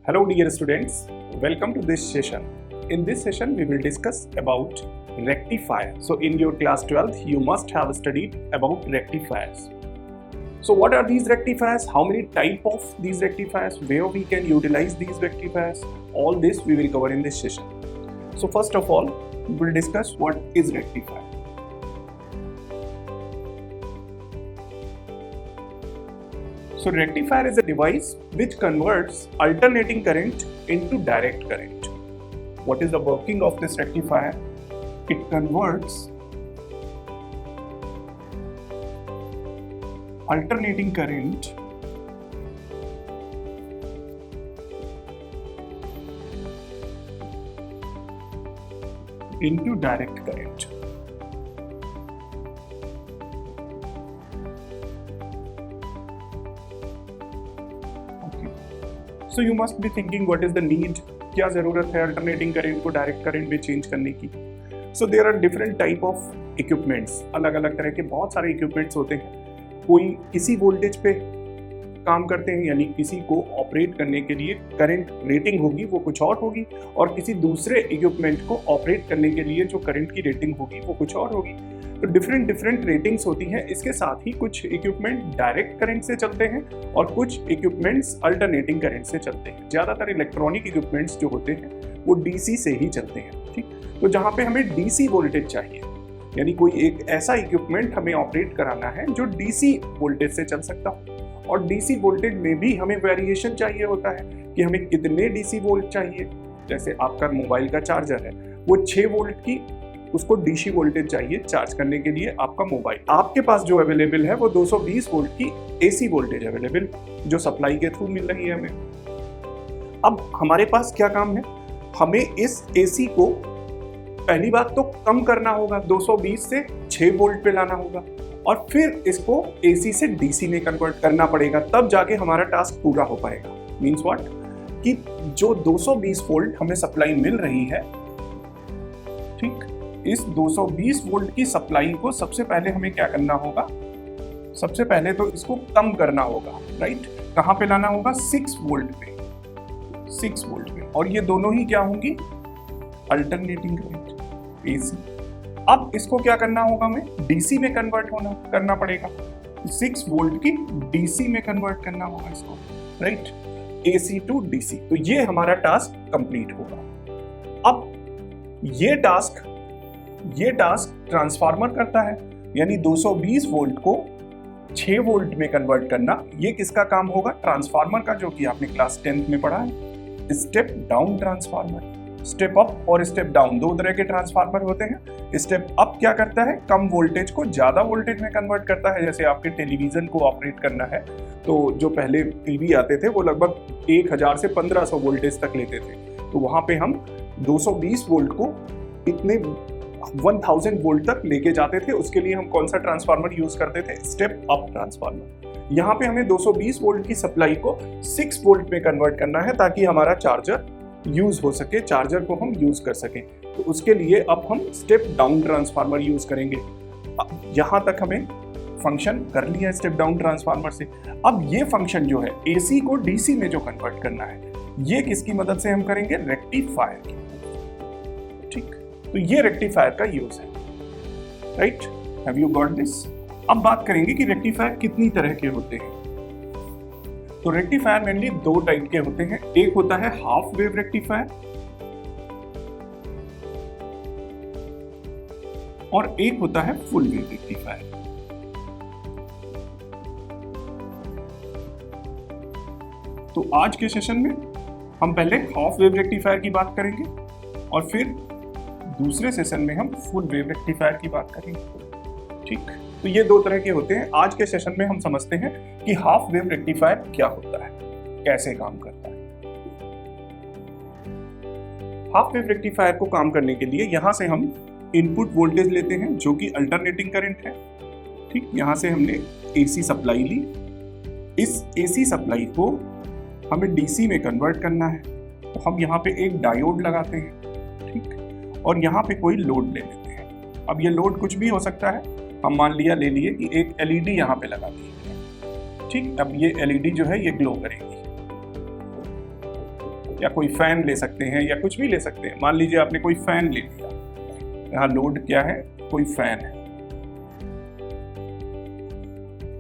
Hello dear students, welcome to this session. In this session we will discuss about rectifier. So in your class 12th you must have studied about rectifiers. So what are these rectifiers? How many type of these rectifiers? Where we can utilize these rectifiers? All this we will cover in this session. So first of all we will discuss what is rectifier. So rectifier is a device which converts alternating current into direct current. What is the working of this rectifier? It converts alternating current into direct current. So you must be thinking what is the need, क्या ज़रूरत है alternating current को direct current में change करने की. So there are different type of equipments. अलग अलग तरह के बहुत सारे इक्विपमेंट्स होते हैं. कोई किसी वोल्टेज पे काम करते हैं, यानी किसी को ऑपरेट करने के लिए करंट रेटिंग होगी वो कुछ और होगी, और किसी दूसरे इक्विपमेंट को ऑपरेट करने के लिए जो करंट की रेटिंग होगी वो कुछ और होगी. तो डिफरेंट रेटिंग्स होती हैं. इसके साथ ही कुछ इक्विपमेंट डायरेक्ट करंट से चलते हैं और कुछ इक्विपमेंट्स अल्टरनेटिंग करंट से चलते हैं. ज़्यादातर इलेक्ट्रॉनिक इक्विपमेंट्स जो होते हैं वो डीसी से ही चलते हैं. ठीक, तो जहाँ पे हमें डीसी वोल्टेज चाहिए, यानी कोई एक ऐसा इक्विपमेंट हमें ऑपरेट कराना है जो डीसी वोल्टेज से चल सकता हो, और डीसी वोल्टेज में भी हमें वेरिएशन चाहिए होता है कि हमें कितने डीसी वोल्ट चाहिए. जैसे आपका मोबाइल का चार्जर है, वो 6 वोल्ट की उसको डीसी वोल्टेज चाहिए चार्ज करने के लिए आपका मोबाइल. आपके पास जो अवेलेबल है वो 220 वोल्ट की एसी वोल्टेज अवेलेबल जो सप्लाई के थ्रू मिल रही है हमें. अब हमारे पास क्या काम है, हमें इस एसी को पहली बात तो कम करना होगा, 220 से 6 वोल्ट पे लाना होगा, और फिर इसको एसी से डीसी में कन्वर्ट करना पड़ेगा, तब जाके हमारा टास्क पूरा हो पाएगा. मीन्स व्हाट, कि जो 220 वोल्ट हमें सप्लाई मिल रही है, ठीक, इस 220 वोल्ट की सप्लाई को सबसे पहले हमें क्या करना होगा, सबसे पहले तो इसको कम करना होगा. राइट, कहाँ पे लाना होगा, 6 वोल्ट पे, 6 वोल्ट पे, और ये दोनों ही क्या होंगी, अल्टरनेटिंग करंट एसी. अब इसको क्या करना होगा, हमें डीसी में कन्वर्ट करना पड़ेगा. 6 वोल्ट की डीसी में कन्वर्ट करना होगा इसको. Right, AC to DC. तो ये हमारा टास्क कंप्लीट होगा. अब ये टास्क ट्रांसफार्मर करता है, यानी 220 वोल्ट को 6 वोल्ट में कन्वर्ट करना. ये किसका काम होगा, ट्रांसफार्मर का, जो कि आपने क्लास 10th में पढ़ा है. Step down transformer, step up और स्टेप डाउन, दो तरह के ट्रांसफार्मर होते हैं. स्टेप अप क्या करता है, कम वोल्टेज को ज्यादा वोल्टेज में कन्वर्ट करता है. जैसे आपके टेलीविजन को ऑपरेट करना है, तो जो पहले टीवी आते थे वो लगभग 1000 से 1500 वोल्टेज तक लेते थे. तो वहां पे हम 220 वोल्ट को इतने 1000 वोल्ट तक लेके जाते थे. उसके लिए हम कौन सा ट्रांसफार्मर यूज करते थे, स्टेप अप ट्रांसफार्मर. यहाँ पे हमें 220 वोल्ट की सप्लाई को 6 वोल्ट में कन्वर्ट करना है ताकि हमारा चार्जर यूज हो सके, चार्जर को हम यूज कर सकें. तो उसके लिए अब हम स्टेप डाउन ट्रांसफार्मर यूज करेंगे. यहाँ तक हमें फंक्शन कर लिया स्टेप डाउन ट्रांसफार्मर से. अब ये फंक्शन जो है एसी को डीसी में जो कन्वर्ट करना है, ये किसकी मदद से हम करेंगे, रेक्टिफायर की. ठीक, तो ये रेक्टिफायर का यूज है. Right, have you got this. अब बात करेंगे कि रेक्टिफायर कितनी तरह के होते हैं. तो रेक्टिफायर मेनली 2 टाइप के होते हैं. एक होता है हाफ वेव रेक्टिफायर और एक होता है फुल वेव रेक्टिफायर. तो आज के सेशन में हम पहले हाफ वेव रेक्टिफायर की बात करेंगे और फिर दूसरे सेशन में हम फुल वेव रेक्टिफायर की बात करेंगे. ठीक, तो ये 2 तरह के होते हैं. आज के सेशन में हम समझते हैं कि हाफ वेव रेक्टिफायर क्या होता है, कैसे काम करता है. हाफ वेव रेक्टिफायर को काम करने के लिए यहां से हम इनपुट वोल्टेज लेते हैं जो कि अल्टरनेटिंग करंट है. ठीक, यहां से हमने एसी सप्लाई ली. इस एसी सप्लाई को हमें डीसी में कन्वर्ट करना है, तो हम यहाँ पे एक डायोड लगाते हैं. ठीक, और यहाँ पे कोई लोड ले लेते हैं. अब ये लोड कुछ भी हो सकता है. हम मान लिया ले लिए कि एक एलईडी यहाँ पे लगा दी है. ठीक, अब ये एलईडी जो है ये ग्लो करेगी. या कोई फैन ले सकते हैं या कुछ भी ले सकते हैं। मान लीजिए आपने कोई फैन ले लिया, यहाँ लोड क्या है, कोई फैन है,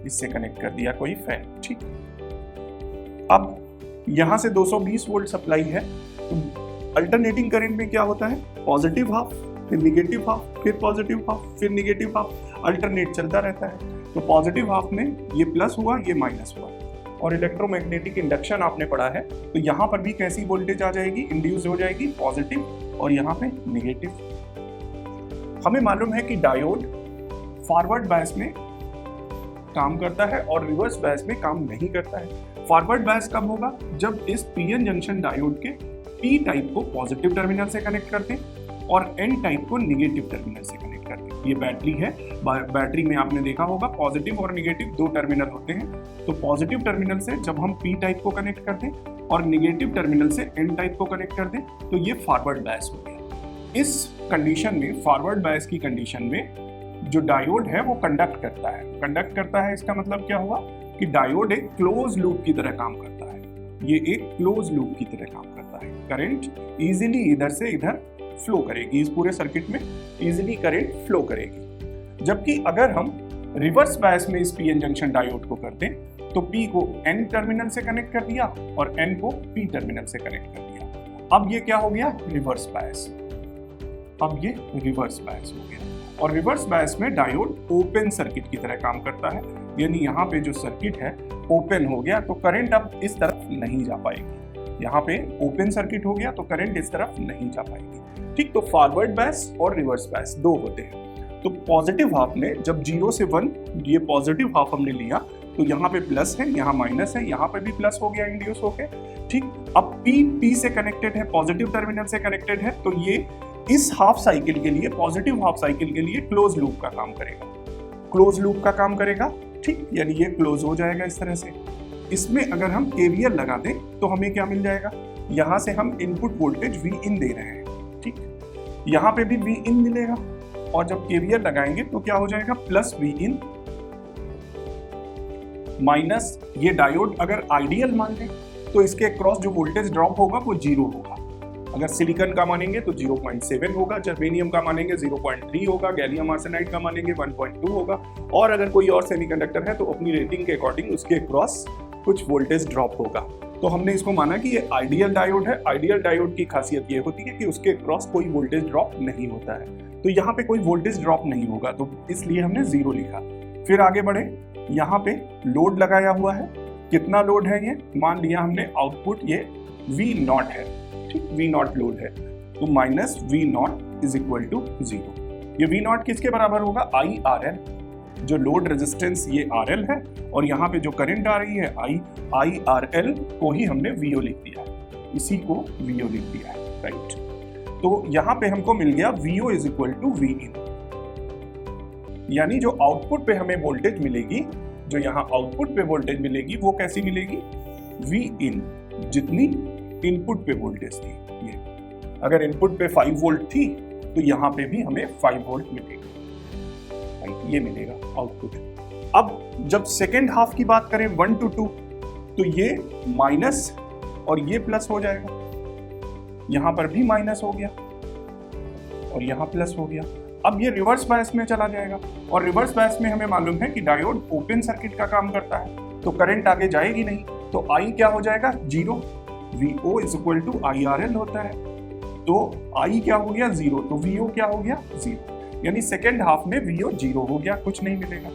इससे कनेक्ट कर दिया कोई फैन, ठीक। अब यहां से 220 वोल्ट सप्लाई है, तो अल्टरनेटिंग करंट में क्या होता है, पॉजिटिव हाफ, फिर निगेटिव हाफ, फिर पॉजिटिव हाफ, फिर निगेटिव हाफ, अल्टरनेट चलता रहता है। तो पॉजिटिव हाफ में ये प्लस हुआ, ये माइनस हुआ। और इलेक्ट्रोमैग्नेटिक इंडक्शन आपने पढ़ा है, तो यहाँ पर भी कैसी वोल्टेज आ जाएगी, इंड्यूस हो जाएगी, पॉजिटिव, और यहाँ पे निगेटिव। हमें मालूम है कि डायोड फॉरवर्ड बायस में काम करता है और रिवर्स बायस में काम नहीं करता है। फॉरवर्ड बायस कब होगा, जब इस पीएन जंक्शन डायोड के पी टाइप को पॉजिटिव टर्मिनल से कनेक्ट करते हैं और एन टाइप को निगेटिव टर्मिनल से कनेक्ट करते हैं। ये बैटरी है, बैटरी में आपने देखा होगा पॉजिटिव और निगेटिव 2 टर्मिनल होते हैं। तो पॉजिटिव टर्मिनल से जब हम पी टाइप को कनेक्ट करते हैं और निगेटिव टर्मिनल से एन टाइप को कनेक्ट करते हैं, तो ये फॉरवर्ड बायस हो गया। इस कंडीशन में, फॉरवर्ड बायस की कंडीशन में, जो डायोड है वो कंडक्ट करता है। कंडक्ट करता है, इसका मतलब क्या हुआ कि डायोड एक क्लोज लूप की तरह काम करता है। ये एक क्लोज लूप की तरह काम करता है। करंट इजीली इधर से इधर फ्लो करेगी, इस पूरे सर्किट में इजीली करंट फ्लो करेगी। जबकि अगर हम रिवर्स बायस में इस पीएन जंक्शन डायोड को कर दें, तो पी को एन टर्मिनल से कनेक्ट कर दिया और एन को पी टर्मिनल से कनेक्ट कर दिया। अब ये क्या हो गया, रिवर्स बायस। अब ये रिवर्स बायस हो गया। और रिवर्स बायस में डायोड ओपन सर्किट की तरह काम करता है, यानी यहाँ पे जो सर्किट है ओपन हो गया, तो करंट अब इस तरफ नहीं जा पाएगी। यहाँ पे ओपन सर्किट हो गया तो करंट इस तरफ नहीं जा पाएगी, ठीक। तो फॉरवर्ड बायस और रिवर्स बायस 2 होते हैं। तो पॉजिटिव हाफ में जब 0 से 1 ये पॉजिटिव हाफ हमने लिया, तो यहाँ पे प्लस है, यहाँ माइनस है, यहाँ पे भी प्लस हो गया इंड्यूस होके, ठीक। अब पी से कनेक्टेड है, पॉजिटिव टर्मिनल से कनेक्टेड है, तो ये इस हाफ साइकिल के लिए, पॉजिटिव हाफ साइकिल के लिए क्लोज लूप का काम करेगा, क्लोज लूप का काम करेगा, ठीक। यानी ये क्लोज हो जाएगा इस तरह से। इसमें अगर हम केवीएल लगा दें तो हमें क्या मिल जाएगा, यहां से हम इनपुट वोल्टेज वी इन दे रहे हैं, ठीक। यहां पे भी वी इन मिलेगा, और जब केवीएल लगाएंगे तो क्या हो जाएगा, प्लस वी इन माइनस, ये डायोड अगर आइडियल मान लें तो इसके क्रॉस जो वोल्टेज ड्रॉप होगा वो 0 होगा। अगर सिलिकॉन का मानेंगे तो 0.7 होगा, जर्मेनियम का मानेंगे 0.3 होगा, गैलियम आर्सेनाइड का मानेंगे 1.2 होगा, और अगर कोई और सेमीकंडक्टर है तो अपनी रेटिंग के अकॉर्डिंग उसके क्रॉस कुछ वोल्टेज ड्रॉप होगा। तो हमने इसको माना कि ये आइडियल डायोड है। आइडियल डायोड की खासियत ये होती है कि उसके क्रॉस कोई वोल्टेज ड्रॉप नहीं होता है, तो यहाँ पे कोई वोल्टेज ड्रॉप नहीं होगा, तो इसलिए हमने 0 लिखा। फिर आगे बढ़े, यहाँ पे लोड लगाया हुआ है। कितना लोड है ये, मान लिया हमने आउटपुट ये V0 है, ठीक, V0 लोड है, तो minus V0 is equal to 0। ये V0 किसके बराबर होगा, IRL, जो लोड रेजिस्टेंस ये RL है, और यहाँ पे जो करंट आ रही है IRL को ही हमने VO लिख दिया है, इसी को VO लिख दिया है, राइट। तो यहाँ पे हमको मिल गया VO is equal to Vin, यानी जो आउटपुट पे हमें वोल्टेज मिलेगी, जो यहाँ आउटपुट पे वोल्टेज मिलेगी वो कैसी मिलेगी, Vin जितनी इनपुट पे वोल्टेज थी। ये अगर इनपुट पे 5 वोल्ट थी तो यहाँ पे भी हमें 5 वोल्ट मिलेगा, ये मिलेगा आउटपुट। अब जब सेकेंड हाफ की बात करें 1 to 2, तो ये माइनस और ये प्लस हो जाएगा, यहाँ पर भी माइनस हो गया और यहाँ प्लस हो गया। अब ये रिवर्स बायस में चला जाएगा, और रिवर्स बायस में हमें मालूम है कि डायोड ओपन सर्किट का काम करता है, तो करंट आगे जाएगी नहीं, तो I क्या हो जाएगा, 0। VO is equal to IRL होता है, तो I क्या हो गया, 0, तो VO क्या हो गया, 0। यानी सेकेंड हाफ में VO 0 हो गया, कुछ नहीं मिलेगा।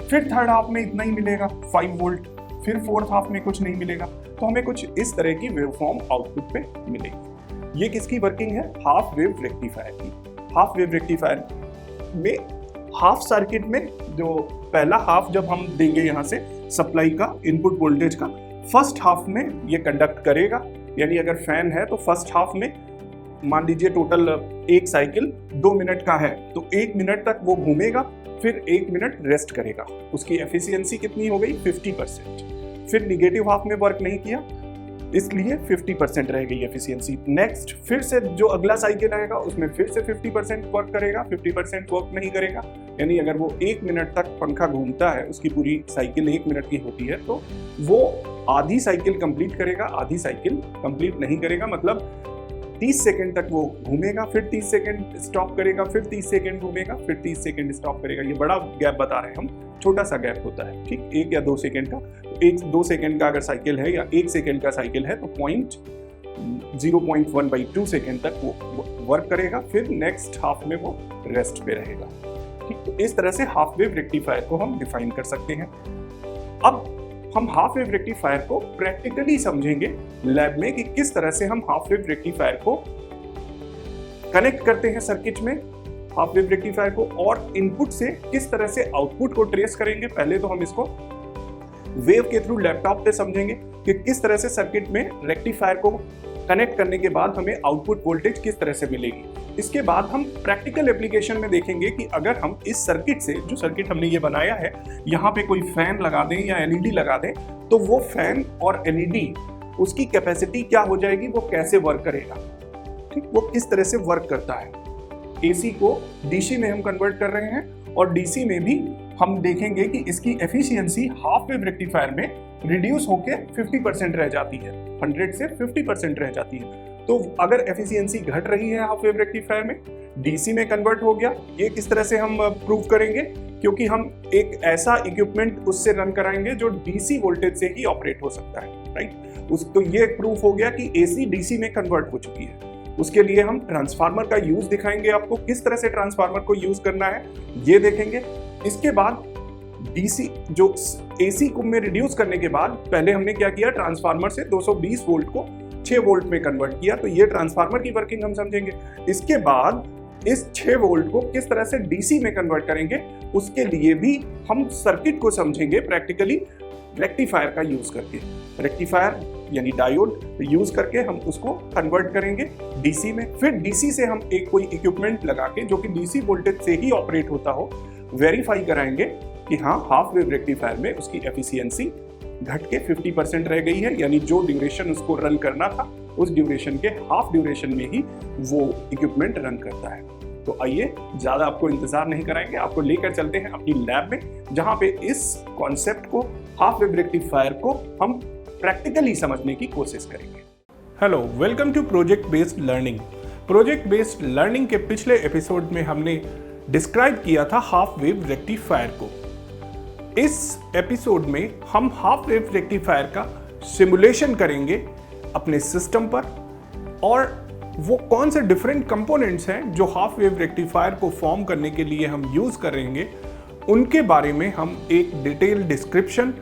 फिर थर्ड हाफ में इतना ही मिलेगा, 5 वोल्ट। फिर फोर्थ हाफ में कुछ नहीं मिलेगा, तो हमें कुछ इस तरह की वेवफॉर्म आउटपुट पे मिलेगी। ये किसकी वर्किंग है, हाफ वेव रेक्टिफायर की। हाफ वेव रेक्टिफायर में हाफ सर्किट में जो पहला हाफ जब हम देंगे यहाँ से सप्लाई का इनपुट वोल्टेज का, फर्स्ट हाफ में ये कंडक्ट करेगा, यानी अगर फैन है तो फर्स्ट हाफ में मान लीजिए टोटल एक साइकिल 2 मिनट का है, तो 1 मिनट तक वो घूमेगा, फिर 1 मिनट रेस्ट करेगा। उसकी एफिशिएंसी कितनी हो गई, 50%। फिर निगेटिव हाफ में वर्क नहीं किया, इसलिए 50% रह गई एफिशिएंसी। नेक्स्ट फिर से जो अगला साइकिल आएगा उसमें फिर से 50% वर्क करेगा, 50% वर्क नहीं करेगा। यानी अगर वो 1 मिनट तक पंखा घूमता है, उसकी पूरी साइकिल 1 मिनट की होती है, तो वो आधी साइकिल कंप्लीट करेगा, आधी साइकिल कंप्लीट नहीं करेगा। मतलब 30 सेकंड तक वो घूमेगा, फिर 30 सेकंड स्टॉप करेगा, फिर 30 सेकंड घूमेगा, फिर 30 सेकंड स्टॉप करेगा। ये बड़ा गैप बता रहे हैं हम, छोटा सा गैप होता है, ठीक, 1 या 2 सेकंड का। 1-2 सेकंड का अगर साइकिल है या 1 सेकंड का साइकिल है तो 0.1/2 सेकंड तक वो वर्क करेगा, फिर नेक्स्ट हाफ में वो रेस्ट पे रहेगा, ठीक। तो इस तरह से हाफ वेव रेक्टिफायर को हम डिफाइन कर सकते हैं। अब हम हाफ वेव रेक्टिफायर को प्रैक्टिकली समझेंगे लैब में कि किस तरह से हम हाफ वेव रेक्टिफायर को कनेक्ट करते हैं सर्किट में, हाफ वेव रेक्टिफायर को, और इनपुट से किस तरह से आउटपुट को ट्रेस करेंगे। पहले तो हम इसको वेव के थ्रू लैपटॉप पे समझेंगे कि किस तरह से सर्किट में रेक्टिफायर को कनेक्ट करने के बाद हमें आउटपुट वोल्टेज किस तरह से मिलेगी। इसके बाद हम प्रैक्टिकल एप्लीकेशन में देखेंगे कि अगर हम इस सर्किट से, जो सर्किट हमने ये बनाया है, यहाँ पे कोई फैन लगा दें या एलईडी लगा दें, तो वो फैन और एलईडी उसकी कैपेसिटी क्या हो जाएगी, वो कैसे वर्क करेगा, ठीक, वो किस तरह से वर्क करता है। एसी को डीसी में हम कन्वर्ट कर रहे हैं, और डीसी में भी हम देखेंगे कि इसकी एफिशिएंसी हाफ वेव रेक्टिफायर में रिड्यूस होकर 50% रह जाती है, 100 से 50% रह जाती है। तो अगर एफिशिएंसी घट रही है हाफ वेव रेक्टिफायर में, डीसी में कन्वर्ट हो गया, ये किस तरह से हम प्रूव करेंगे, क्योंकि हम एक ऐसा इक्विपमेंट उससे रन कराएंगे जो डीसी वोल्टेज से ही ऑपरेट हो सकता है, राइट। तो ये प्रूफ हो गया कि एसी डीसी में कन्वर्ट हो चुकी है। उसके लिए हम ट्रांसफार्मर का यूज दिखाएंगे आपको, किस तरह से ट्रांसफार्मर को यूज करना है ये देखेंगे। इसके बाद डीसी जो एसी को में रिड्यूस करने के बाद पहले हमने क्या किया, ट्रांसफार्मर से 220 वोल्ट को 6 वोल्ट में कन्वर्ट किया, तो ये ट्रांसफार्मर की वर्किंग हम समझेंगे। इसके बाद इस 6 वोल्ट को किस तरह से डीसी में कन्वर्ट करेंगे, उसके लिए भी हम सर्किट को समझेंगे प्रैक्टिकली रेक्टिफायर का यूज करके। रेक्टिफायर यानी डायोड यूज करके हम उसको कन्वर्ट करेंगे डीसी में। फिर डीसी से हम एक कोई इक्विपमेंट लगा के, जो कि डीसी वोल्टेज से ही ऑपरेट होता हो, वेरीफाई कराएंगे कि हाँ हाफ वेव रेक्टिफायर में उसकी एफिशिएंसी घट के 50% रह गई है, यानी जो ड्यूरेशन उसको रन करना था उस ड्यूरेशन के हाफ ड्यूरेशन में ही वो इक्विपमेंट रन करता है। तो आइए, ज़्यादा आपको इंतजार नहीं कराएंगे, आपको लेकर चलते हैं अपनी लैब में, जहाँ पे इस कॉन्सेप्ट को, हाफ वेव रेक्टिफायर को हम प्रैक्टिकली समझने की कोशिश करेंगे। Hello, welcome to project based learning. Project based learning के पिछले एपिसोड में हमने डिस्क्राइब किया था हाफ वेव रेक्टिफायर को। इस एपिसोड में हम हाफ वेव रेक्टिफायर का सिमुलेशन करेंगे अपने सिस्टम पर, और वो कौन से डिफरेंट कंपोनेंट्स हैं जो हाफ वेव रेक्टिफायर को फॉर्म करने के लिए हम यूज करेंगे, उनके बारे में हम एक डिटेल डिस्क्रिप्शन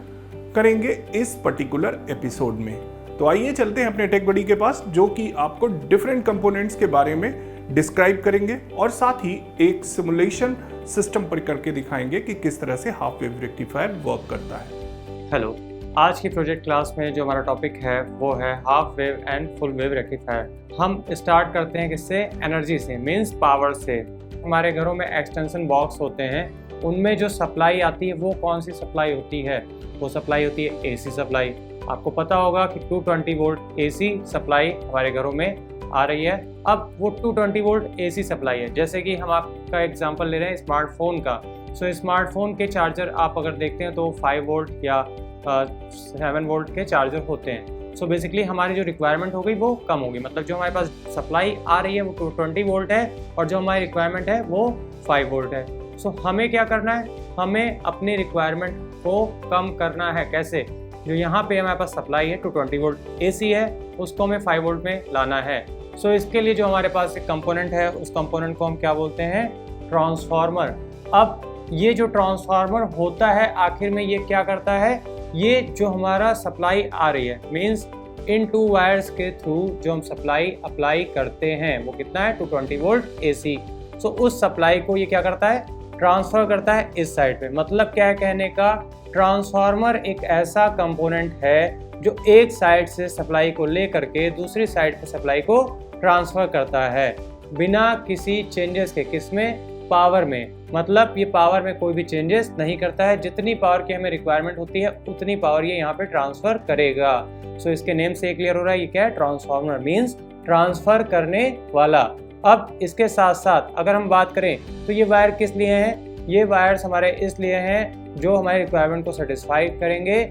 करेंगे इस पर्टिकुलर एपिसोड में। तो आइए चलते हैं अपने टेक बडी के पास, जो कि आपको डिफरेंट कंपोनेंट्स के बारे में डिस्क्राइब करेंगे और साथ ही एक सिमुलेशन सिस्टम पर करके दिखाएंगे कि किस तरह से हाफ वेव रेक्टिफायर वर्क करता है। हेलो, आज की प्रोजेक्ट क्लास में जो हमारा टॉपिक है वो है half wave and full wave rectifier. हम स्टार्ट करते हैं किससे, एनर्जी से, मींस पावर से। हमारे घरों में एक्सटेंशन बॉक्स होते हैं, उनमें जो सप्लाई आती है वो कौन सी सप्लाई होती है, वो सप्लाई होती है एसी सप्लाई। आपको पता होगा कि 220 वोल्ट एसी सप्लाई हमारे घरों में आ रही है। अब वो 220 वोल्ट एसी सप्लाई है, जैसे कि हम आपका एग्जांपल ले रहे हैं स्मार्टफोन का। सो स्मार्टफोन के चार्जर आप अगर देखते हैं तो 5 वोल्ट या 7 वोल्ट के चार्जर होते हैं। सो बेसिकली हमारी जो रिक्वायरमेंट हो गई वो कम होगी, मतलब जो हमारे पास सप्लाई आ रही है वो 220 वोल्ट है और जो हमारी रिक्वायरमेंट है वो 5 वोल्ट है। सो हमें क्या करना है, हमें अपनी रिक्वायरमेंट को कम करना है। कैसे, जो यहाँ पे हमारे पास सप्लाई है 220 वोल्ट एसी है, उसको हमें 5 वोल्ट में लाना है। सो इसके लिए जो हमारे पास एक कंपोनेंट है, उस कंपोनेंट को हम क्या बोलते हैं, ट्रांसफार्मर। अब ये जो ट्रांसफार्मर होता है, आखिर में ये क्या करता है, ये जो हमारा सप्लाई आ रही है, मींस इन 2 वायर्स के थ्रू जो हम सप्लाई अप्लाई करते हैं वो कितना है, 220 वोल्ट एसी। सो उस सप्लाई को ये क्या करता है, ट्रांसफर करता है इस साइड पे। मतलब क्या है कहने का, ट्रांसफार्मर एक ऐसा कंपोनेंट है जो एक साइड से सप्लाई को लेकर के दूसरी साइड पे सप्लाई को ट्रांसफर करता है बिना किसी चेंजेस के। किसमें, पावर में, मतलब ये पावर में कोई भी चेंजेस नहीं करता है, जितनी पावर की हमें रिक्वायरमेंट होती है उतनी पावर ये यहाँ पे ट्रांसफर करेगा। सो इसके नेम से क्लियर हो रहा है ये क्या है, ट्रांसफार्मर मीन्स ट्रांसफर करने वाला। अब इसके साथ साथ अगर हम बात करें तो ये वायर किस लिए हैं, ये वायर्स हमारे इसलिए हैं जो हमारी रिक्वायरमेंट को सेटिस्फाई करेंगे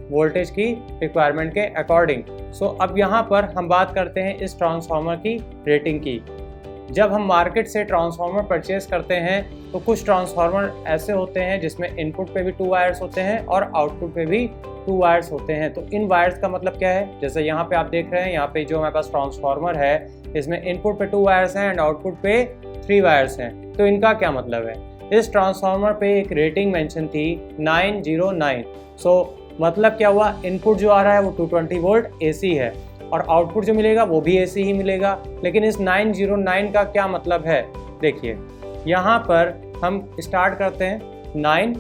वोल्टेज की रिक्वायरमेंट के अकॉर्डिंग। सो अब यहाँ पर हम बात करते हैं इस ट्रांसफार्मर की रेटिंग की। जब हम मार्केट से ट्रांसफार्मर परचेज करते हैं तो कुछ ट्रांसफार्मर ऐसे होते हैं जिसमें इनपुट पे भी 2 वायर्स होते हैं और आउटपुट पे भी 2 वायर्स होते हैं। तो इन वायर्स का मतलब क्या है, जैसे यहाँ पे आप देख रहे हैं, यहाँ पे जो हमारे पास ट्रांसफार्मर है इसमें इनपुट पे 2 वायर्स हैं एंड आउटपुट पे 3 वायर्स हैं। तो इनका क्या मतलब है, इस ट्रांसफार्मर पे एक रेटिंग मेंशन थी 909। सो मतलब क्या हुआ, इनपुट जो आ रहा है वो 220 वोल्ट AC है और आउटपुट जो मिलेगा वो भी AC ही मिलेगा। लेकिन इस 909 का क्या मतलब है, देखिए यहाँ पर हम स्टार्ट करते हैं 9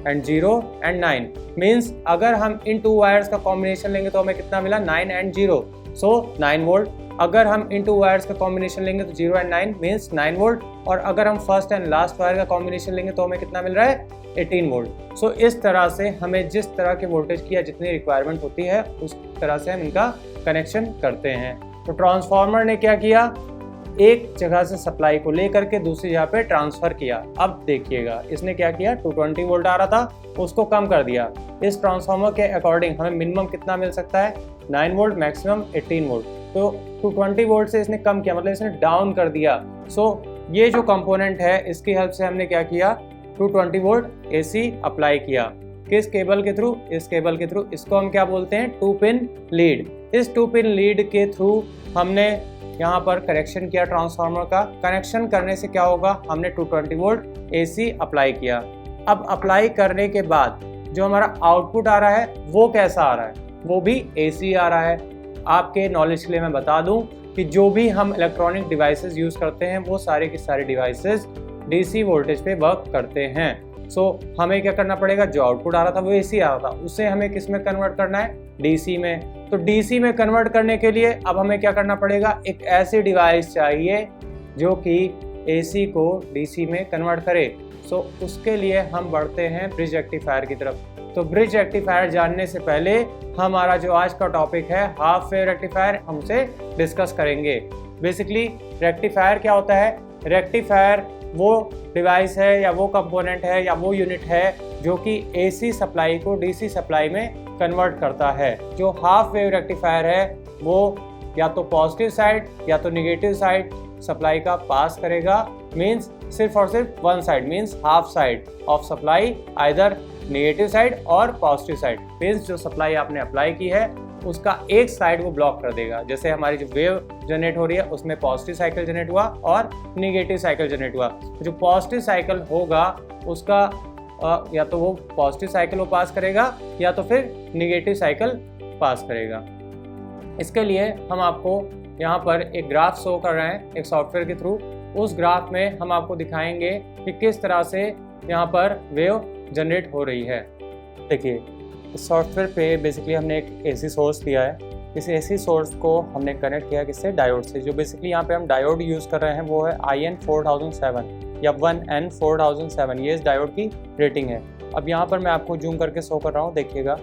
एंड 0 एंड 9 मीन्स अगर हम इन 2 वायर्स का कॉम्बिनेशन लेंगे तो हमें कितना मिला, 9 एंड 0, सो 9 वोल्ट। अगर हम इन 2 वायर्स का कॉम्बिनेशन लेंगे तो 0 एंड 9 मीन्स 9 वोल्ट, और अगर हम फर्स्ट एंड लास्ट वायर का कॉम्बिनेशन लेंगे तो हमें कितना मिल रहा है, 18 वोल्ट। सो इस तरह से हमें जिस तरह के वोल्टेज की या जितनी रिक्वायरमेंट होती है उस तरह से हम इनका कनेक्शन करते हैं। तो ट्रांसफार्मर ने क्या किया, एक जगह से सप्लाई को लेकर के दूसरी जगह पे ट्रांसफर किया। अब देखिएगा इसने क्या किया, 220 वोल्ट आ रहा था उसको कम कर दिया। इस ट्रांसफार्मर के अकॉर्डिंग हमें मिनिमम कितना मिल सकता है, 9 वोल्ट, मैक्सिमम 18 वोल्ट। तो 220 वोल्ट से इसने कम किया, मतलब इसने डाउन कर दिया। सो ये जो कंपोनेंट है इसकी हेल्प से हमने क्या किया, 220 वोल्ट AC अप्लाई किया। किस केबल के थ्रू, इस केबल के थ्रू। इसको हम क्या बोलते हैं, 2 पिन लीड। इस 2 पिन लीड के थ्रू हमने यहाँ पर कनेक्शन किया ट्रांसफार्मर का। कनेक्शन करने से क्या होगा, हमने 220 वोल्ट AC अप्लाई किया। अब अप्लाई करने के बाद जो हमारा आउटपुट आ रहा है वो कैसा आ रहा है, वो भी AC आ रहा है। आपके नॉलेज के लिए मैं बता दूं कि जो भी हम इलेक्ट्रॉनिक डिवाइसेस यूज़ करते हैं वो सारे के सारे डिवाइसेस DC वोल्टेज पे वर्क करते हैं। सो हमें क्या करना पड़ेगा, जो आउटपुट आ रहा था वो AC आ रहा था, उसे हमें किस में कन्वर्ट करना है, DC में। तो DC में कन्वर्ट करने के लिए अब हमें क्या करना पड़ेगा, एक ऐसी डिवाइस चाहिए जो कि AC को DC में कन्वर्ट करे। सो उसके लिए हम बढ़ते हैं ब्रिज रेक्टिफायर की तरफ। तो ब्रिज रेक्टिफायर जानने से पहले हमारा जो आज का टॉपिक है हाफ वेव रेक्टिफायर, हम उसे डिस्कस करेंगे। बेसिकली रेक्टिफायर क्या होता है, रेक्टिफायर वो डिवाइस है या वो कंपोनेंट है या वो यूनिट है जो कि AC सप्लाई को DC सप्लाई में कन्वर्ट करता है। जो हाफ वेव रेक्टिफायर है वो या तो पॉजिटिव साइड या तो निगेटिव साइड सप्लाई का पास करेगा, मीन्स सिर्फ और सिर्फ one side, means half side of supply, either negative side और पॉजिटिव साइड। मीन्स जो सप्लाई आपने अप्लाई की है उसका एक साइड वो ब्लॉक कर देगा। जैसे हमारी जो वेव जनरेट हो रही है उसमें पॉजिटिव साइकिल जनरेट हुआ और निगेटिव साइकिल जनरेट हुआ। जो पॉजिटिव साइकिल होगा उसका या तो वो पॉजिटिव साइकिल वो पास करेगा या तो फिर निगेटिव साइकिल पास करेगा। इसके लिए हम आपको यहाँ पर एक ग्राफ शो कर रहे हैं एक सॉफ्टवेयर के थ्रू। उस ग्राफ में हम आपको दिखाएंगे कि किस तरह से यहाँ पर वेव जनरेट हो रही है। देखिए इस सॉफ्टवेयर पे बेसिकली हमने एक AC सोर्स दिया है। इस AC सोर्स को हमने कनेक्ट किया किससे, डायोड से। जो बेसिकली यहाँ पे हम डायोड यूज़ कर रहे हैं वो है IN4007 या 1N4007, ये इस डायोड की रेटिंग है। अब यहाँ पर मैं आपको जूम करके शो कर रहा हूँ, देखिएगा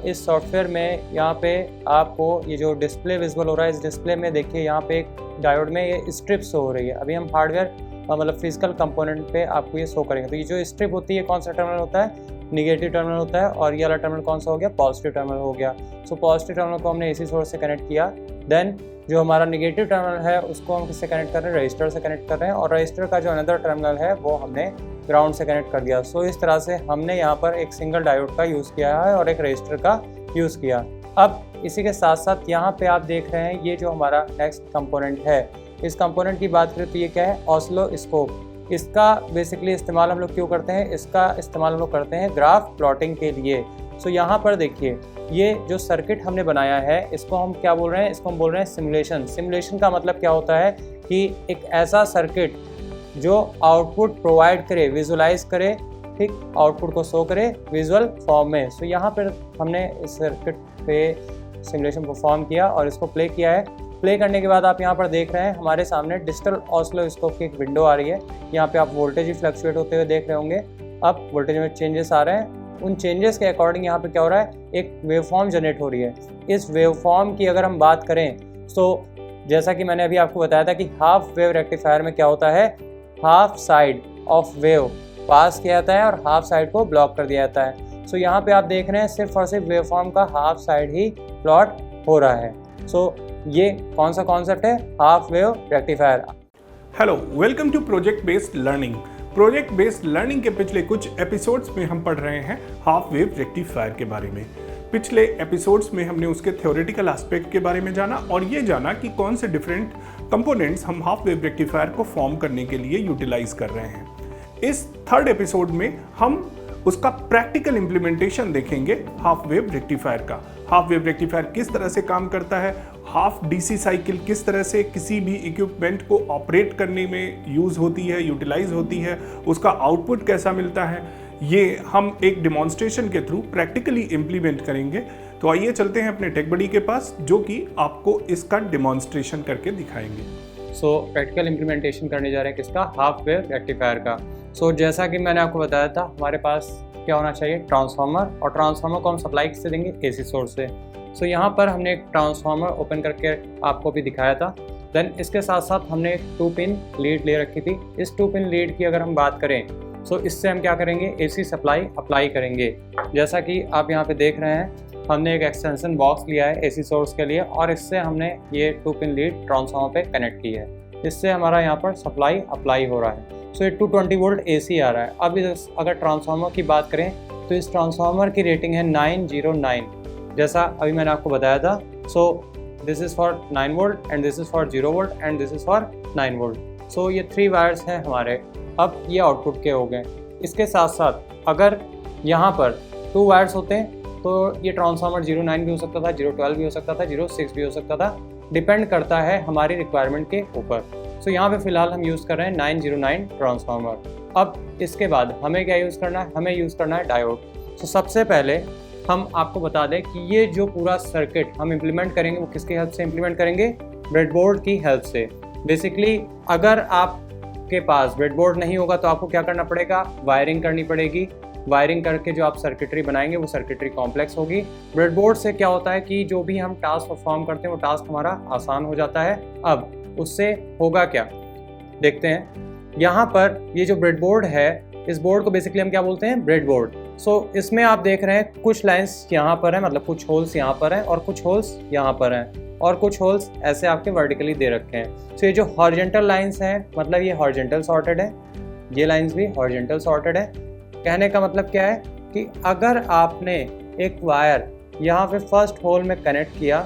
इस सॉफ्टवेयर में यहाँ पे आपको ये जो डिस्प्ले विजुअल हो रहा है, इस डिस्प्ले में देखिए यहाँ पे एक डायोड में ये स्ट्रिप शो हो रही है। अभी हम हार्डवेयर मतलब फिजिकल कंपोनेंट पे आपको ये शो करेंगे। तो ये जो स्ट्रिप होती है कौन सा टर्मिनल होता है, निगेटिव टर्मिनल होता है, और ये वाला टर्मिनल कौन सा हो गया, पॉजिटिव टर्मिनल हो गया। सो पॉजिटिव टर्मिनल को हमने AC सोर्स से कनेक्ट किया। देन जो हमारा निगेटिव टर्मिनल है उसको हम किससे कनेक्ट कर रहे हैं, रजिस्टर से कनेक्ट कर रहे हैं, और रजिस्टर का जो अनदर टर्मिनल है वो हमने ग्राउंड से कनेक्ट कर दिया। सो इस तरह से हमने यहाँ पर एक सिंगल डायोड का यूज़ किया है और एक रजिस्टर का यूज़ किया। अब इसी के साथ साथ यहाँ पे आप देख रहे हैं ये जो हमारा नेक्स्ट कंपोनेंट है, इस कंपोनेंट की बात करें तो ये क्या है, ऑसिलोस्कोप। इसका बेसिकली इस्तेमाल हम लोग क्यों करते हैं, इसका इस्तेमाल हम लोग करते हैं ग्राफ प्लॉटिंग के लिए। सो यहाँ पर देखिए ये जो सर्किट हमने बनाया है इसको हम क्या बोल रहे हैं, इसको हम बोल रहे हैं सिमुलेशन। सिमुलेशन का मतलब क्या होता है कि एक ऐसा सर्किट जो आउटपुट प्रोवाइड करे, विजुलाइज करे, ठीक, आउटपुट को शो करे विजुअल फॉर्म में। सो यहाँ पर हमने इस सर्किट पे सिमुलेशन परफॉर्म किया और इसको प्ले किया है। प्ले करने के बाद आप यहाँ पर देख रहे हैं हमारे सामने डिजिटल ऑसिलोस्कोप की एक विंडो आ रही है। यहाँ पे आप वोल्टेज भी फ्लक्चुएट होते हुए देख रहे होंगे। अब वोल्टेज में चेंजेस आ रहे हैं, उन चेंजेस के अकॉर्डिंग यहाँ पे क्या हो रहा है, एक वेवफॉर्म जनरेट हो रही है। इस वेवफॉर्म की अगर हम बात करें तो जैसा कि मैंने अभी आपको बताया था कि हाफ वेव रेक्टिफायर में क्या होता है, हाफ साइड ऑफ वेव पास किया जाता है और हाफ साइड को ब्लॉक कर दिया जाता है। सो यहाँ पे आप देख रहे हैं सिर्फ और सिर्फ वेवफॉर्म का हाफ साइड ही प्लॉट हो रहा है। सो ये कौन सा कॉन्सेप्ट है, half wave rectifier. Hello, welcome to project based learning. Project based learning के पिछले कुछ एपिसोड्स में हम पढ़ रहे हैं हाफ वेव रेक्टिफायर के बारे में। पिछले एपिसोड्स में हमने उसके थ्योरेटिकल एस्पेक्ट के बारे में जाना और ये जाना कि कौन से डिफरेंट कंपोनेंट्स हम हाफ वेव रेक्टिफायर को फॉर्म करने के लिए यूटिलाइज कर रहे हैं। इस थर्ड एपिसोड में हम उसका प्रैक्टिकल इम्प्लीमेंटेशन देखेंगे हाफ वेव रेक्टिफायर का। हाफ वेव रेक्टिफायर किस तरह से काम करता है, हाफ डीसी साइकिल किस तरह से किसी भी इक्विपमेंट को ऑपरेट करने में यूज़ होती है, यूटिलाइज होती है, उसका आउटपुट कैसा मिलता है, ये हम एक डिमॉन्स्ट्रेशन के थ्रू प्रैक्टिकली इम्प्लीमेंट करेंगे। तो आइए चलते हैं अपने टेक बडी के पास जो कि आपको इसका डिमॉन्स्ट्रेशन करके दिखाएंगे। सो प्रैक्टिकल इम्प्लीमेंटेशन करने जा रहे हैं किसका, हाफ वेव रेक्टिफायर का। सो जैसा कि मैंने आपको बताया था हमारे पास क्या होना चाहिए, ट्रांसफार्मर, और ट्रांसफार्मर को हम सप्लाई किससे देंगे, एसी सोर्स से। सो यहाँ पर हमने एक ट्रांसफार्मर ओपन करके आपको भी दिखाया था। देन इसके साथ साथ हमने एक 2 पिन लीड ले रखी थी। इस 2 पिन लीड की अगर हम बात करें सो इससे हम क्या करेंगे, एसी सप्लाई अप्लाई करेंगे। जैसा कि आप यहाँ पे देख रहे हैं हमने एक एक्सटेंशन बॉक्स लिया है एसी सोर्स के लिए और इससे हमने ये 2 पिन लीड ट्रांसफार्मर पे कनेक्ट की है। इससे हमारा यहाँ पर सप्लाई अप्लाई हो रहा है। सो ये 220 वोल्ट एसी आ रहा है। अब अगर ट्रांसफार्मर की बात करें तो इस ट्रांसफार्मर की रेटिंग है 909, जैसा अभी मैंने आपको बताया था। So this is for 9 volt and this is for 0 volt and this is for 9 volt. So ये 3 वायर्स हैं हमारे। अब ये आउटपुट के हो गए। इसके साथ साथ अगर यहाँ पर 2 वायर्स होते हैं तो ये ट्रांसफार्मर 09 भी हो सकता था, 012 भी हो सकता था, 06 भी हो सकता था, डिपेंड करता है हमारी रिक्वायरमेंट के ऊपर। सो यहाँ पे फिलहाल हम यूज़ कर रहे हैं 909 ट्रांसफार्मर। अब इसके बाद हमें क्या यूज़ करना है, हमें यूज़ करना है डायोड। सो सबसे पहले हम आपको बता दें कि ये जो पूरा सर्किट हम इम्प्लीमेंट करेंगे वो किसकी हेल्प से इम्प्लीमेंट करेंगे, ब्रेडबोर्ड की हेल्प से। बेसिकली अगर आपके पास ब्रेडबोर्ड नहीं होगा तो आपको क्या करना पड़ेगा, वायरिंग करनी पड़ेगी। वायरिंग करके जो आप सर्किटरी बनाएंगे वो सर्किटरी कॉम्प्लेक्स होगी। ब्रेडबोर्ड से क्या होता है कि जो भी हम टास्क परफॉर्म करते हैं वो टास्क हमारा आसान हो जाता है। अब उससे होगा क्या, देखते हैं। यहाँ पर ये जो ब्रेडबोर्ड है, इस बोर्ड को बेसिकली हम क्या बोलते हैं, ब्रेडबोर्ड। सो इसमें आप देख रहे हैं कुछ लाइंस यहाँ पर है, मतलब कुछ होल्स यहाँ पर हैं और कुछ होल्स यहाँ पर हैं और कुछ होल्स ऐसे आपके वर्टिकली दे रखे हैं। सो ये जो हॉरिजॉन्टल लाइंस हैं मतलब ये हॉरिजॉन्टल सॉर्टेड है, ये लाइंस भी हॉरिजॉन्टल सॉर्टेड है। कहने का मतलब क्या है कि अगर आपने एक वायर यहाँ पे फर्स्ट होल में कनेक्ट किया,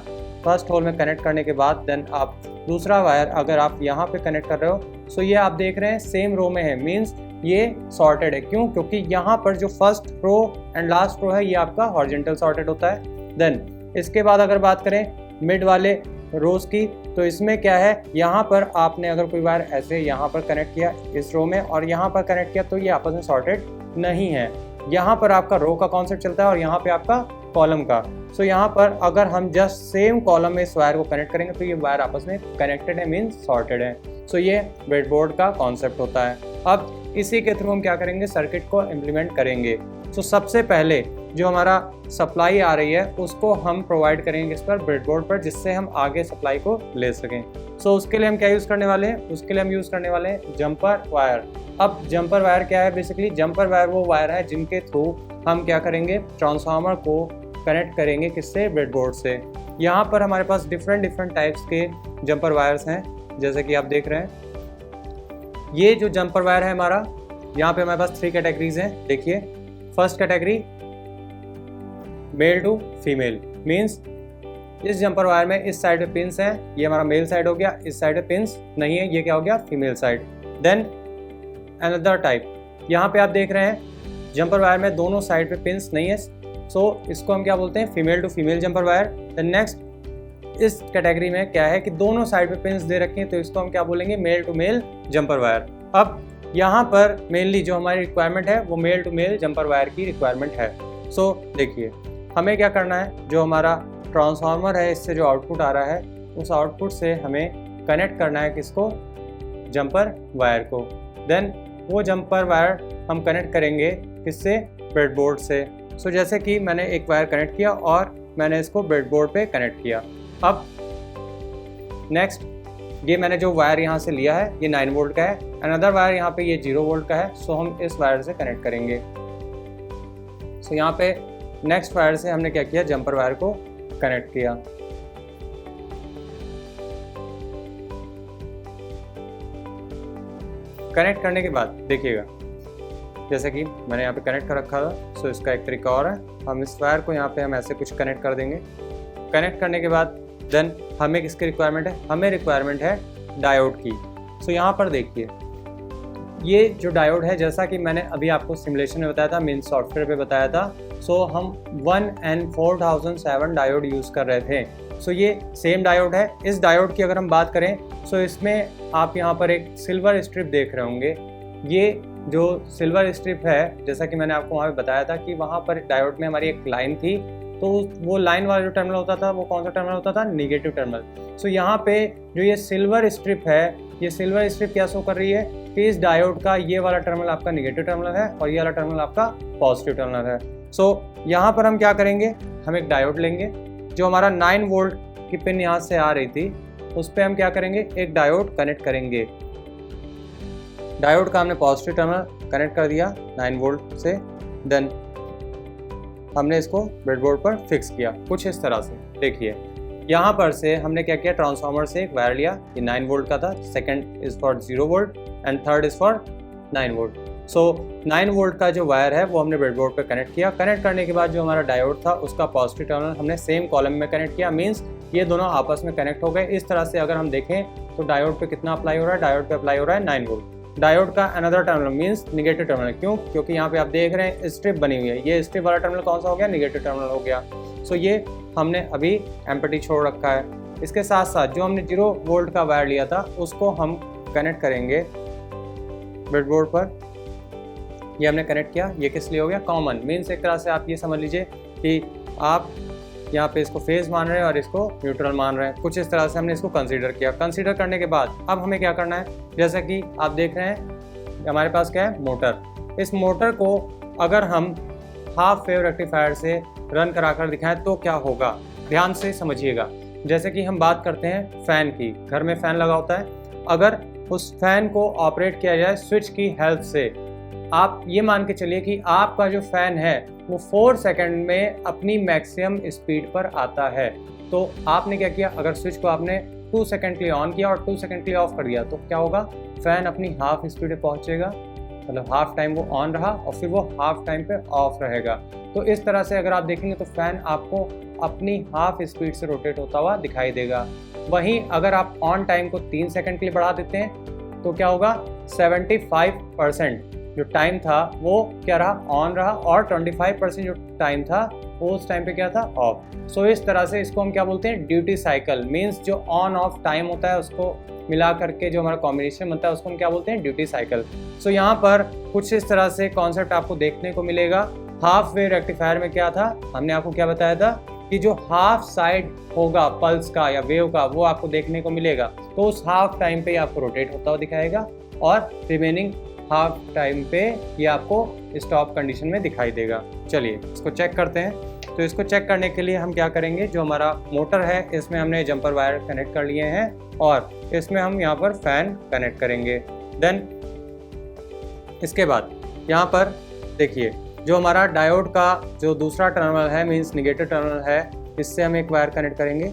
फर्स्ट होल में कनेक्ट करने के बाद देन आप दूसरा वायर अगर आप यहाँ पे कनेक्ट कर रहे हो सो ये आप देख रहे हैं सेम रो में है, मींस ये सॉर्टेड है। क्यों, क्योंकि यहाँ पर जो first row and last row है ये आपका हॉरिजॉन्टल सॉर्टेड होता है। देन इसके बाद अगर बात करें मिड वाले रोज की तो इसमें क्या है, यहाँ पर आपने अगर कोई वायर ऐसे यहाँ पर कनेक्ट किया इस रो में और यहाँ पर कनेक्ट किया तो ये आपस में सॉर्टेड नहीं है। यहाँ पर आपका रो का कॉन्सेप्ट चलता है और यहाँ पे आपका कॉलम का। सो यहाँ पर अगर हम जस्ट सेम कॉलम में इस वायर को कनेक्ट करेंगे तो ये वायर आपस में कनेक्टेड है, मीन्स सॉर्टेड है। सो ये ब्रेडबोर्ड का कॉन्सेप्ट होता है। अब इसी के थ्रू हम क्या करेंगे, सर्किट को इम्प्लीमेंट करेंगे। सो सबसे पहले जो हमारा सप्लाई आ रही है उसको हम प्रोवाइड करेंगे इस पर ब्रेडबोर्ड पर, जिससे हम आगे सप्लाई को ले सकें। सो उसके लिए हम क्या यूज़ करने वाले हैं, उसके लिए हम यूज़ करने वाले हैं जंपर वायर। अब जंपर वायर क्या है, बेसिकली जंपर वायर वो वायर है जिनके थ्रू हम क्या करेंगे, ट्रांसफार्मर को कनेक्ट करेंगे किससे, ब्रेडबोर्ड से। यहाँ पर हमारे पास डिफरेंट टाइप्स के जंपर वायर्स हैं, जैसे कि आप देख रहे हैं। ये जो जंपर वायर है हमारा, यहाँ पे हमारे पास 3 कैटेगरीज हैं। देखिए, first category male to female, means इस जंपर वायर में इस साइड पे पिंस हैं, ये हमारा मेल साइड हो गया, इस साइड पे पिंस नहीं है, ये क्या हो गया, female side. Then another type, यहाँ पे आप देख रहे हैं जंपर वायर में दोनों साइड पे पिंस नहीं है, सो इसको हम क्या बोलते हैं, female to female jumper wire. Then next इस कैटेगरी में क्या है कि दोनों साइड पे पिंस दे रखे हैं, तो इसको हम क्या बोलेंगे, male to male jumper wire. अब यहाँ पर मेनली जो हमारी रिक्वायरमेंट है वो male to male jumper wire की रिक्वायरमेंट है। सो देखिए हमें क्या करना है, जो हमारा ट्रांसफार्मर है इससे जो आउटपुट आ रहा है उस आउटपुट से हमें कनेक्ट करना है किसको, जंपर वायर को। देन वो जंपर वायर हम कनेक्ट करेंगे किससे, ब्रेडबोर्ड से। सो जैसे कि मैंने एक वायर कनेक्ट किया और मैंने इसको ब्रेडबोर्ड पे कनेक्ट किया। अब नेक्स्ट ये मैंने जो वायर यहाँ से लिया है ये 9 वोल्ट का है, अनदर वायर यहाँ पे ये 0 वोल्ट का है। सो हम इस वायर से कनेक्ट करेंगे। सो यहाँ पे नेक्स्ट वायर से हमने क्या किया, जंपर वायर को कनेक्ट किया। कनेक्ट करने के बाद देखिएगा, जैसे कि मैंने यहाँ पे कनेक्ट कर रखा था। सो इसका एक तरीका और है, हम इस वायर को यहाँ पे हम ऐसे कुछ कनेक्ट कर देंगे। कनेक्ट करने के बाद देन हमें किसकी रिक्वायरमेंट है, हमें रिक्वायरमेंट है डायोड की। सो यहाँ पर देखिए ये जो डायोड है, जैसा कि मैंने अभी आपको सिमुलेशन में बताया था, मीन सॉफ्टवेयर पे बताया था। सो हम 1N4007 डायोड यूज़ कर रहे थे। सो ये सेम डायोड है। इस डायोड की अगर हम बात करें, सो इसमें आप यहाँ पर एक सिल्वर स्ट्रिप देख रहे होंगे। ये जो सिल्वर स्ट्रिप है, जैसा कि मैंने आपको वहाँ पे बताया था कि वहाँ पर डायोड में हमारी एक लाइन थी, तो वो लाइन वाला जो टर्मिनल होता था वो कौन सा टर्मिनल होता था, निगेटिव टर्मिनल। सो यहाँ पे जो ये सिल्वर स्ट्रिप है, ये सिल्वर स्ट्रिप क्या शो कर रही है कि इस डायोड का ये वाला टर्मिनल आपका निगेटिव टर्मिनल है और ये वाला टर्मिनल आपका पॉजिटिव टर्मिनल है। सो यहाँ पर हम क्या करेंगे, हम एक डायोड लेंगे। जो हमारा 9 वोल्ट की पिन यहाँ से आ रही थी, उस पर हम क्या करेंगे, एक डायोड कनेक्ट करेंगे। डायोड का हमने पॉजिटिव टर्मिनल कनेक्ट कर दिया 9 वोल्ट से। देन हमने इसको ब्रेडबोर्ड पर फिक्स किया कुछ इस तरह से। देखिए यहाँ पर से हमने क्या किया, ट्रांसफार्मर से एक वायर लिया, ये 9 वोल्ट का था, second is for 0 volt and third is for 9 volt. So 9 volt का जो वायर है वो हमने ब्रेडबोर्ड पे कनेक्ट किया। कनेक्ट करने के बाद जो हमारा डायोड था उसका पॉजिटिव टर्मिनल हमने सेम कॉलम में कनेक्ट किया, मीन्स ये दोनों आपस में कनेक्ट हो गए। इस तरह से अगर हम देखें तो डायोड पे कितना अप्लाई हो रहा है, डायोड पे अप्लाई हो रहा है 9 वोल्ट। डायोड का another terminal means negative terminal, क्यों, क्योंकि यहाँ पे आप देख रहे हैं स्ट्रिप बनी हुई है, ये स्ट्रिप वाला टर्मिनल कौन सा हो गया, निगेटिव टर्मिनल हो गया। सो ये हमने अभी एम्प्टी छोड़ रखा है। इसके साथ साथ जो हमने 0 वोल्ट का वायर लिया था उसको हम कनेक्ट करेंगे ब्रेडबोर्ड पर। ये हमने कनेक्ट किया, ये किस लिए हो गया, कॉमन, मीन्स एक तरह से आप ये समझ लीजिए कि आप यहाँ पे इसको फेज मान रहे हैं और इसको न्यूट्रल मान रहे हैं। कुछ इस तरह से हमने इसको कंसीडर किया। कंसीडर करने के बाद अब हमें क्या करना है, जैसा कि आप देख रहे हैं हमारे पास क्या है, मोटर। इस मोटर को अगर हम हाफ वेव रेक्टिफायर से रन कराकर दिखाएं तो क्या होगा, ध्यान से समझिएगा। जैसे कि हम बात करते हैं फ़ैन की, घर में फ़ैन लगा होता है, अगर उस फैन को ऑपरेट किया जाए स्विच की हेल्प से, आप ये मान के चलिए कि आपका जो फ़ैन है वो 4 सेकंड में अपनी मैक्सिमम स्पीड पर आता है। तो आपने क्या किया, अगर स्विच को आपने 2 सेकंड के लिए ऑन किया और 2 सेकंड के लिए ऑफ कर दिया तो क्या होगा, फ़ैन अपनी हाफ स्पीड पे पहुंचेगा, मतलब हाफ टाइम वो ऑन रहा और फिर वो हाफ टाइम पे ऑफ रहेगा। तो इस तरह से अगर आप देखेंगे तो फ़ैन आपको अपनी हाफ स्पीड से रोटेट होता हुआ दिखाई देगा। वहीं अगर आप ऑन टाइम को 3 सेकंड के लिए बढ़ा देते हैं तो क्या होगा, 75% जो टाइम था वो क्या रहा, ऑन रहा, और 25% जो टाइम था वो उस टाइम पे क्या था, ऑफ। सो इस तरह से इसको हम क्या बोलते हैं, ड्यूटी साइकिल, मीन्स जो ऑन ऑफ टाइम होता है उसको मिला करके जो हमारा कॉम्बिनेशन बनता है उसको हम क्या बोलते हैं, ड्यूटी साइकिल। सो यहाँ पर कुछ इस तरह से कॉन्सेप्ट आपको देखने को मिलेगा। हाफ वेव रेक्टिफायर में क्या था, हमने आपको क्या बताया था कि जो हाफ साइड होगा पल्स का या वेव का वो आपको देखने को मिलेगा, तो उस हाफ टाइम पे आपको रोटेट होता हुआ दिखाएगा और रिमेनिंग हाफ टाइम पे ये आपको स्टॉप कंडीशन में दिखाई देगा। चलिए इसको चेक करते हैं। तो इसको चेक करने के लिए हम क्या करेंगे, जो हमारा मोटर है इसमें हमने जंपर वायर कनेक्ट कर लिए हैं और इसमें हम यहाँ पर फैन कनेक्ट करेंगे। देन इसके बाद यहाँ पर देखिए जो हमारा डायोड का जो दूसरा टर्मिनल है, मीन्स निगेटिव टर्मिनल है, इससे हम एक वायर कनेक्ट करेंगे,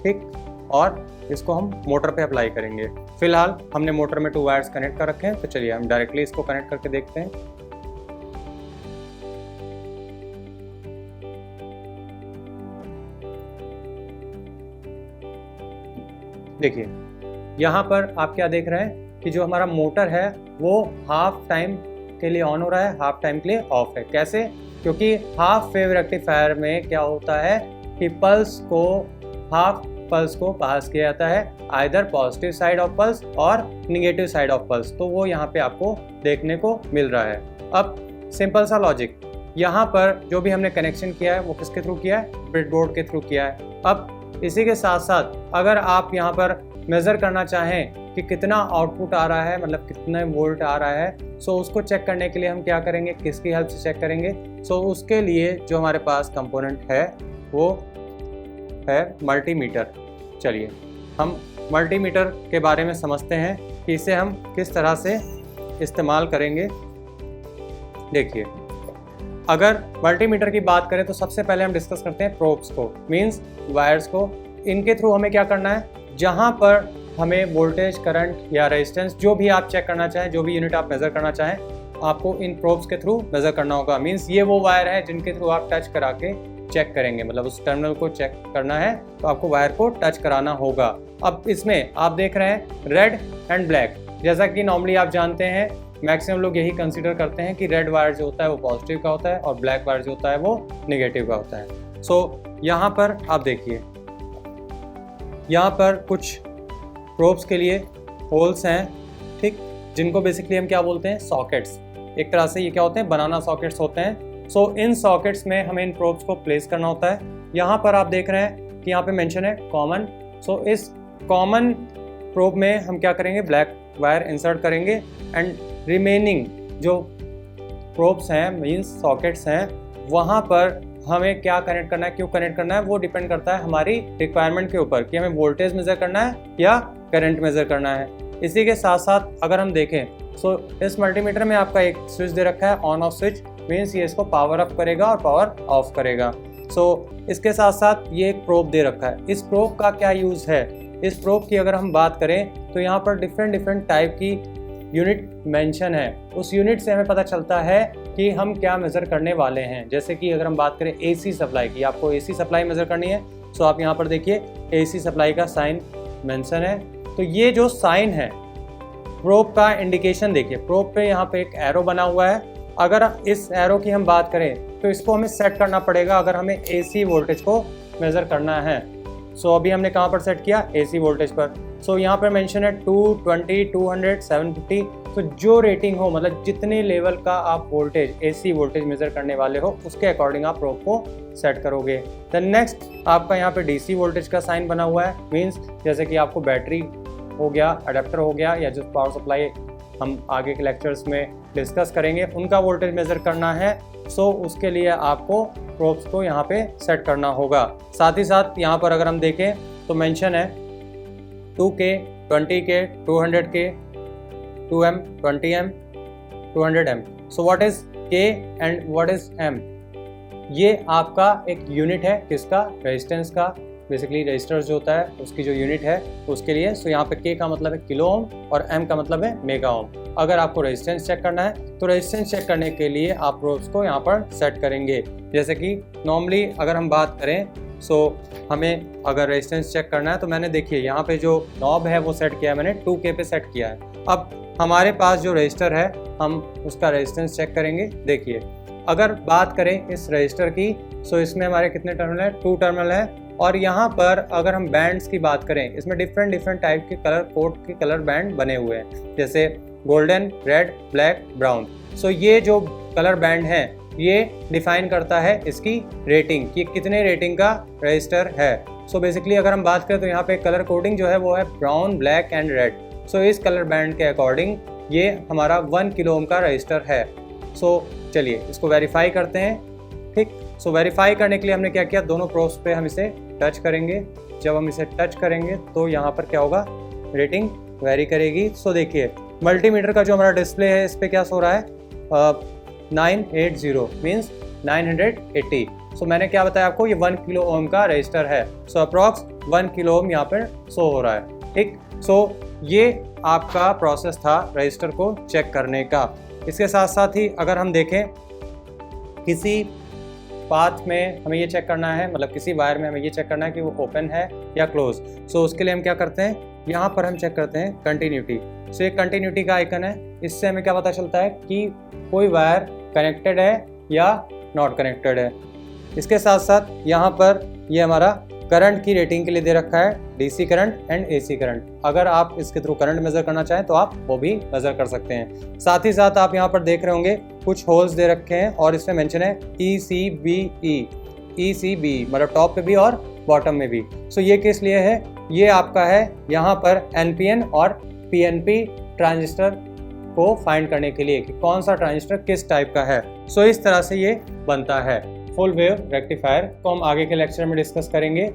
ठीक, और इसको हम मोटर पे अप्लाई करेंगे। फिलहाल हमने मोटर में 2 वायर्स कनेक्ट कर रखे हैं, तो चलिए हम डायरेक्टली इसको कनेक्ट करके देखते हैं। देखिए यहाँ पर आप क्या देख रहे हैं कि जो हमारा मोटर है वो हाफ टाइम के लिए ऑन हो रहा है, हाफ टाइम के लिए ऑफ है। कैसे, क्योंकि हाफ वेव रेक्टिफायर में क्या होता है कि हाफ पल्स को पास किया जाता है, either positive side of pulse और निगेटिव साइड ऑफ पल्स, तो वो यहाँ पे आपको देखने को मिल रहा है। अब सिंपल सा लॉजिक, यहाँ पर जो भी हमने कनेक्शन किया है वो किसके थ्रू किया है, ब्रेडबोर्ड के थ्रू किया है। अब इसी के साथ साथ अगर आप यहाँ पर मेज़र करना चाहें कि कितना आउटपुट आ रहा है, मतलब कितने वोल्ट आ रहा है, सो उसको चेक करने के लिए हम क्या करेंगे, किसकी हेल्प से चेक करेंगे। सो उसके लिए जो हमारे पास कंपोनेंट है वो है मल्टीमीटर। चलिए हम मल्टीमीटर के बारे में समझते हैं कि इसे हम किस तरह से इस्तेमाल करेंगे। देखिए, अगर मल्टीमीटर की बात करें तो सबसे पहले हम डिस्कस करते हैं प्रोब्स को, मींस वायर्स को। इनके थ्रू हमें क्या करना है, जहां पर हमें वोल्टेज, करंट या रेजिस्टेंस जो भी आप चेक करना चाहें, जो भी यूनिट आप मेज़र करना चाहें, आपको इन प्रोब्स के थ्रू मेज़र करना होगा। मींस ये वो वायर है जिनके थ्रू आप टच करा के चेक करेंगे, मतलब उस टर्मिनल को चेक करना है तो आपको वायर को टच कराना होगा। अब इसमें आप देख रहे हैं रेड एंड ब्लैक। जैसा कि नॉर्मली आप जानते हैं, मैक्सिमम लोग यही कंसीडर करते हैं कि रेड वायर जो होता है वो पॉजिटिव का होता है और ब्लैक वायर जो होता है वो नेगेटिव का होता है। सो यहाँ पर आप देखिए, यहाँ पर कुछ प्रोब्स के लिए होल्स हैं, ठीक, जिनको बेसिकली हम क्या बोलते हैं, सॉकेट्स। एक तरह से ये क्या होते हैं, बनाना सॉकेट्स होते हैं। सो इन सॉकेट्स में हमें इन प्रोब्स को प्लेस करना होता है। यहाँ पर आप देख रहे हैं कि यहाँ पे मेंशन है कॉमन। सो इस कॉमन प्रोब में हम क्या करेंगे, ब्लैक वायर इंसर्ट करेंगे एंड रिमेनिंग जो प्रोब्स हैं, मींस सॉकेट्स हैं, वहाँ पर हमें क्या कनेक्ट करना है, क्यों कनेक्ट करना है, वो डिपेंड करता है हमारी रिक्वायरमेंट के ऊपर कि हमें वोल्टेज मेज़र करना है या करंट मेज़र करना है। इसी के साथ साथ अगर हम देखें, सो इस मल्टीमीटर में आपका एक स्विच दे रखा है, ऑन ऑफ स्विच, मीन्स ये इसको पावर अप करेगा और पावर ऑफ करेगा। सो इसके साथ साथ ये एक प्रोब दे रखा है। इस प्रोब का क्या यूज़ है, इस प्रोब की अगर हम बात करें तो यहाँ पर डिफरेंट टाइप की यूनिट मेंशन है। उस यूनिट से हमें पता चलता है कि हम क्या मेज़र करने वाले हैं। जैसे कि अगर हम बात करें एसी सप्लाई की, आपको एसी सप्लाई मेज़र करनी है, सो आप यहाँ पर देखिए एसी सप्लाई का साइन मेंशन है। तो ये जो साइन है प्रोब का इंडिकेशन, देखिए प्रोब पे यहाँ पे एक एरो बना हुआ है। अगर इस एरो की हम बात करें तो इसको हमें सेट करना पड़ेगा अगर हमें एसी वोल्टेज को मेज़र करना है। सो अभी हमने कहाँ पर सेट किया, एसी वोल्टेज पर। सो यहाँ पर मेंशन है 220, 200, 750। तो जो रेटिंग हो, मतलब जितने लेवल का आप वोल्टेज, एसी वोल्टेज मेज़र करने वाले हो, उसके अकॉर्डिंग आप प्रोब को सेट करोगे। देन नेक्स्ट आपका यहाँ पे डीसी वोल्टेज का साइन बना हुआ है, मींस जैसे कि आपको बैटरी हो गया, अडेप्टर हो गया, या जो पावर सप्लाई हम आगे के लेक्चर्स में डिस्कस करेंगे, उनका वोल्टेज मेज़र करना है। सो उसके लिए आपको प्रोब्स को यहाँ पे सेट करना होगा। साथ ही साथ यहाँ पर अगर हम देखें तो मेंशन है 2K, 20K, 200K, 2M, 20M, 200M। So what is K and what is M? ये आपका एक यूनिट है किसका, रेजिस्टेंस का। बेसिकली रेजिस्टर जो होता है उसकी जो यूनिट है उसके लिए। सो यहाँ पे K का मतलब है किलो ओम और M का मतलब है मेगा ओम। अगर आपको रेजिस्टेंस चेक करना है तो रेजिस्टेंस चेक करने के लिए आप प्रोब्स को यहाँ पर सेट करेंगे। जैसे कि नॉर्मली अगर हम बात करें, सो हमें अगर रेजिस्टेंस चेक करना है तो मैंने देखिए यहाँ पे जो नॉब है वो सेट किया है, मैंने 2K पे सेट किया है। अब हमारे पास जो रजिस्टर है हम उसका रेजिस्टेंस चेक करेंगे। देखिए अगर बात करें इस रजिस्टर की, सो इसमें हमारे कितने टर्मिनल है, 2 टर्मिनल है। और यहाँ पर अगर हम बैंड्स की बात करें, इसमें डिफरेंट टाइप के कलर कोड के कलर बैंड बने हुए हैं, जैसे गोल्डन, रेड, ब्लैक, ब्राउन। सो ये जो कलर बैंड है ये डिफाइन करता है इसकी रेटिंग, कि कितने रेटिंग का रजिस्टर है। सो बेसिकली अगर हम बात करें तो यहाँ पे कलर कोडिंग जो है वो है ब्राउन, ब्लैक एंड रेड। सो इस कलर बैंड के अकॉर्डिंग ये हमारा 1 किलो ओम का रजिस्टर है। सो चलिए इसको वेरीफाई करते हैं, ठीक। सो वेरीफाई करने के लिए हमने क्या किया, दोनों प्रोब्स पे हम इसे टच करेंगे। जब हम इसे टच करेंगे तो यहाँ पर क्या होगा, रेटिंग वेरी करेगी। सो देखिए मल्टीमीटर का जो हमारा डिस्प्ले है इस पर क्या सो रहा है, 980 मीन्स 980। सो मैंने क्या बताया आपको, ये 1 किलो ओम का रजिस्टर है। सो अप्रॉक्स 1 किलो ओम यहाँ पर शो हो रहा है, ठीक। सो ये आपका प्रोसेस था रजिस्टर को चेक करने का। इसके साथ साथ ही अगर हम देखें किसी पाथ में हमें ये चेक करना है, मतलब किसी वायर में हमें ये चेक करना है कि वो ओपन है या क्लोज। सो उसके लिए हम क्या करते हैं, यहाँ पर हम चेक करते हैं कंटिन्यूटी। सो एक कंटिन्यूटी का आइकन है, इससे हमें क्या पता चलता है कि कोई वायर कनेक्टेड है या नॉट कनेक्टेड है। इसके साथ साथ यहाँ पर ये हमारा करंट की रेटिंग के लिए दे रखा है, DC current and AC current. अगर आप इसके थ्रू करंट मेज़र करना चाहें तो आप वो भी मेज़र कर सकते हैं। साथ ही साथ आप यहाँ पर देख रहे होंगे कुछ होल्स दे रखे हैं और इसमें मेंशन है ECBE, ECBE मतलब टॉप पे भी और बॉटम में भी। सो ये किस लिए है, ये आपका है यहाँ पर NPN और PNP ट्रांजिस्टर को फाइंड करने के लिए कि कौन सा ट्रांजिस्टर किस टाइप का है। सो इस तरह से ये बनता है फुल वेव रेक्टिफायर, को हम आगे के लेक्चर में डिस्कस करेंगे।